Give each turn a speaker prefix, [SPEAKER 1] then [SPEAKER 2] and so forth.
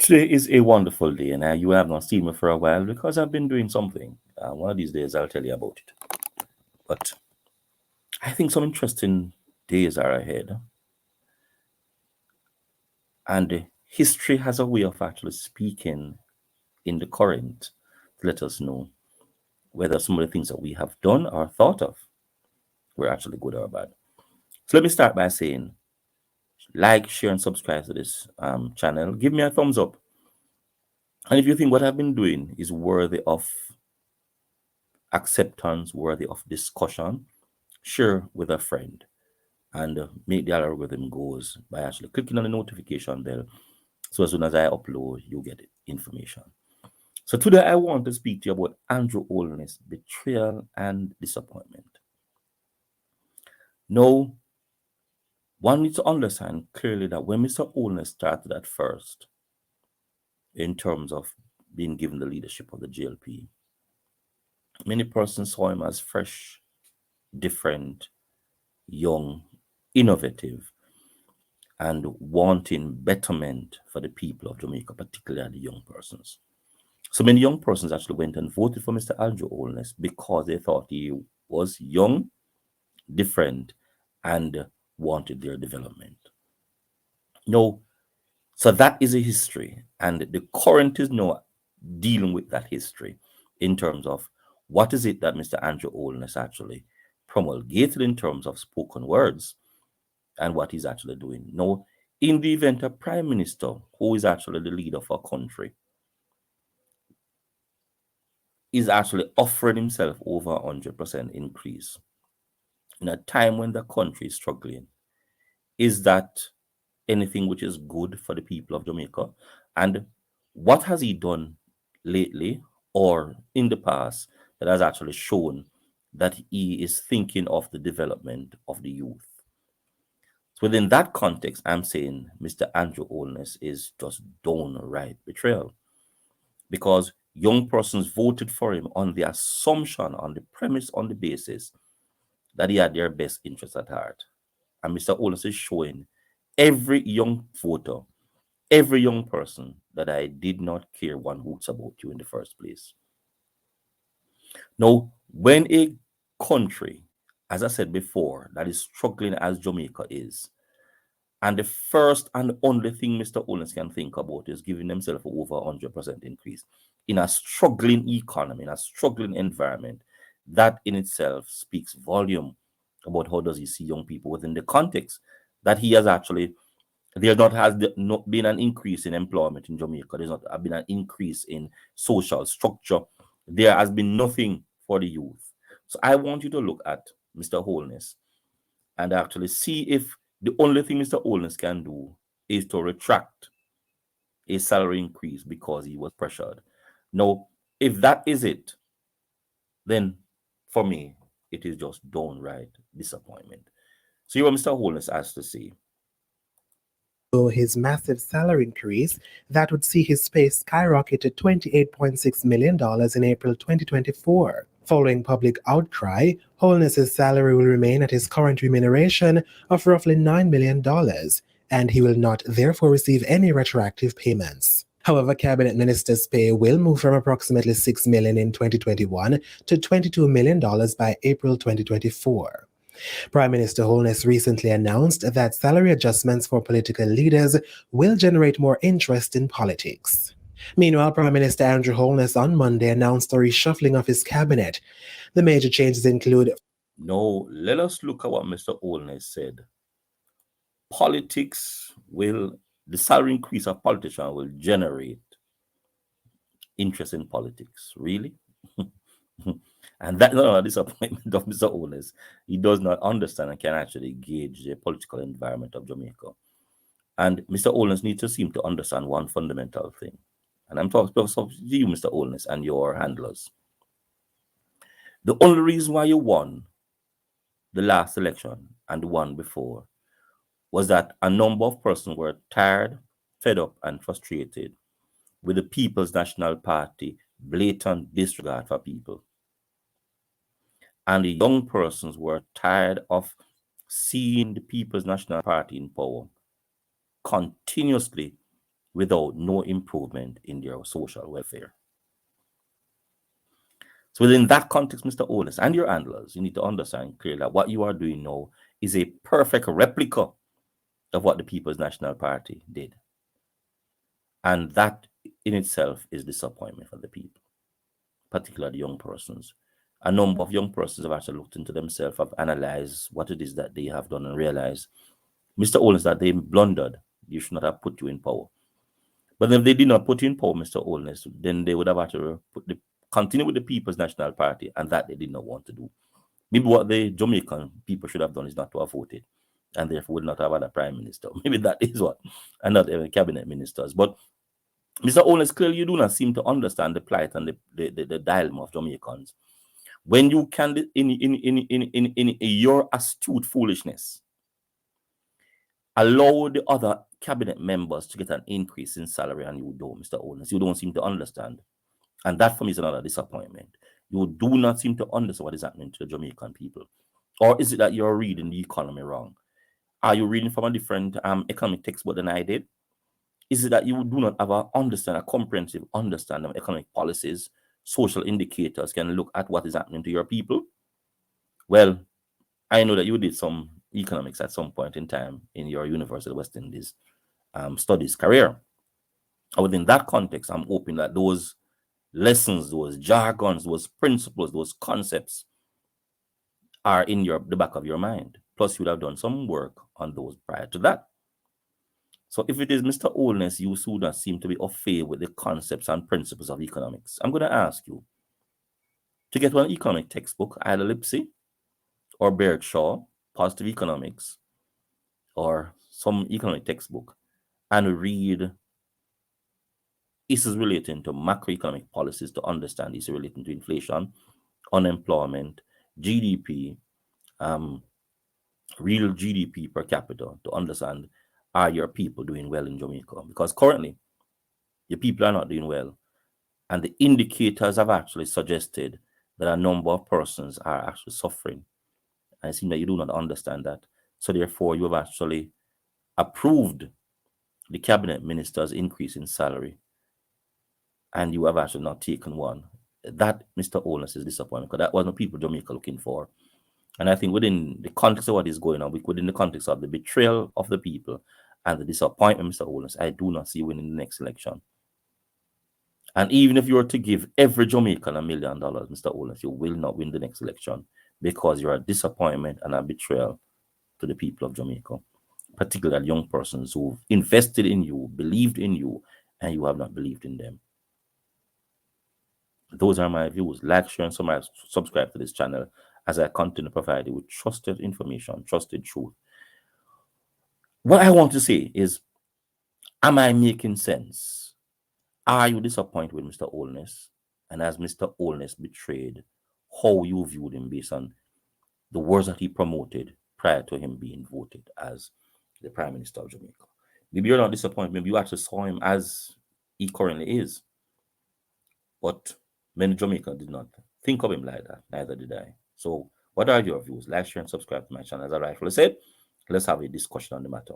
[SPEAKER 1] Today is a wonderful day, and you have not seen me for a while because I've been doing something. One of these days, I'll tell you about it. But I think some interesting days are ahead, and history has a way of actually speaking in the current to let us know whether some of the things that we have done or thought of were actually good or bad. So let me start by saying like, share, and subscribe to this channel. Give me a thumbs up. And if you think what I've been doing is worthy of acceptance, worthy of discussion, share with a friend and make the algorithm goes by actually clicking on the notification bell. So as soon as I upload, you get information. So today I want to speak to you about Andrew Holness, betrayal and disappointment. Now, one needs to understand clearly that when Mr. Holness started at first, in terms of being given the leadership of the GLP, many persons saw him as fresh, different, young, innovative, and wanting betterment for the people of Jamaica, particularly the young persons. So many young persons actually went and voted for Mr. Andrew Holness because they thought he was young, different, and wanted their development. No, so that is a history, and the current is now dealing with that history in terms of what is it that Mr. Andrew Holness actually promulgated in terms of spoken words and what he's actually doing. Now, in the event a prime minister who is actually the leader of our country is actually offering himself over 100% increase in a time when the country is struggling, is that anything which is good for the people of Jamaica? And what has he done lately or in the past that has actually shown that he is thinking of the development of the youth? So within that context, I'm saying Mr. Andrew Holness is just downright betrayal because young persons voted for him on the assumption, on the premise, on the basis that he had their best interests at heart. And Mr. Holness is showing every young voter, every young person that I did not care one hoots about you in the first place. Now, when a country, as I said before, that is struggling as Jamaica is, and the first and only thing Mr. Holness can think about is giving himself over 100% increase in a struggling economy, in a struggling environment, that in itself speaks volume about how does he see young people within the context that he has actually, there not been an increase in employment in Jamaica. There's not been an increase in social structure. There has been nothing for the youth. So I want you to look at Mr. Holness and actually see if the only thing Mr. Holness can do is to retract a salary increase because he was pressured. Now, if that is it, then for me, it is just downright disappointment. See what Mr. Holness has to say.
[SPEAKER 2] So his massive salary increase that would see his pay skyrocket to $28.6 million in April 2024. Following public outcry, Holness's salary will remain at his current remuneration of roughly $9 million, and he will not therefore receive any retroactive payments. However, cabinet ministers' pay will move from approximately $6 million in 2021 to $22 million by April 2024. Prime Minister Holness recently announced that salary adjustments for political leaders will generate more interest in politics. Meanwhile, Prime Minister Andrew Holness on Monday announced a reshuffling of his cabinet. The major changes include.
[SPEAKER 1] Now, let us look at what Mr. Holness said. Politics will, the salary increase of politicians will generate interest in politics. Really? And that is not a disappointment of Mr. Holness. He does not understand and can actually gauge the political environment of Jamaica. And Mr. Holness needs to seem to understand one fundamental thing. And I'm talking to you, Mr. Holness, and your handlers. The only reason why you won the last election and the one before was that a number of persons were tired, fed up, and frustrated with the People's National Party blatant disregard for people. And the young persons were tired of seeing the People's National Party in power continuously without no improvement in their social welfare. So within that context, Mr. Holness and your handlers, you need to understand clearly that what you are doing now is a perfect replica of what the People's National Party did. And that in itself is disappointment for the people, particularly young persons. A number of young persons have actually looked into themselves, have analyzed what it is that they have done and realized, Mr. Holness, that they blundered. You should not have put you in power. But if they did not put you in power, Mr. Holness, then they would have actually continue with the People's National Party, and that they did not want to do. Maybe what the Jamaican people should have done is not to have voted, and therefore would not have had a prime minister. Maybe that is what, and not even cabinet ministers. But Mr. Holness, clearly you do not seem to understand the plight and the dilemma of Jamaicans. When you can, in your astute foolishness, allow the other cabinet members to get an increase in salary and you don't, Mr. Holness, you don't seem to understand. And that for me is another disappointment. You do not seem to understand what is happening to the Jamaican people. Or is it that you're reading the economy wrong? Are you reading from a different economic textbook than I did? Is it that you do not have a comprehensive understanding of economic policies, social indicators, can look at what is happening to your people? Well, I know that you did some economics at some point in time in your University of West Indies studies career. And within that context, I'm hoping that those lessons, those jargons, those principles, those concepts are in the back of your mind. Plus, you would have done some work on those prior to that. So if it is Mr. Holness, you do not seem to be au fait with the concepts and principles of economics. I'm going to ask you to get one economic textbook, either Lipsy or Bergshaw, Positive Economics, or some economic textbook, and read issues relating to macroeconomic policies to understand issues relating to inflation, unemployment, GDP, real GDP per capita, to understand, are your people doing well in Jamaica? Because currently, your people are not doing well. And the indicators have actually suggested that a number of persons are actually suffering. And it seems that you do not understand that. So therefore, you have actually approved the cabinet minister's increase in salary, and you have actually not taken one. That, Mr. Holness, is disappointing, because that wasn't people Jamaica looking for. And I think within the context of what is going on, within the context of the betrayal of the people and the disappointment, Mr. Holness, I do not see winning the next election. And even if you were to give every Jamaican $1 million, Mr. Holness, you will not win the next election, because you're a disappointment and a betrayal to the people of Jamaica, particularly young persons who invested in you, believed in you, and you have not believed in them. Those are my views. Like, share, and subscribe to this channel as I continue to provide you with trusted information, trusted truth. What I want to say is, am I making sense? Are you disappointed with Mr. Holness? And has Mr. Holness betrayed how you viewed him based on the words that he promoted prior to him being voted as the Prime Minister of Jamaica? Maybe you're not disappointed. Maybe you actually saw him as he currently is. But many Jamaicans did not think of him like that. Neither did I. So what are your views? Like, share, and subscribe to my channel. As I rightfully said, let's have a discussion on the matter.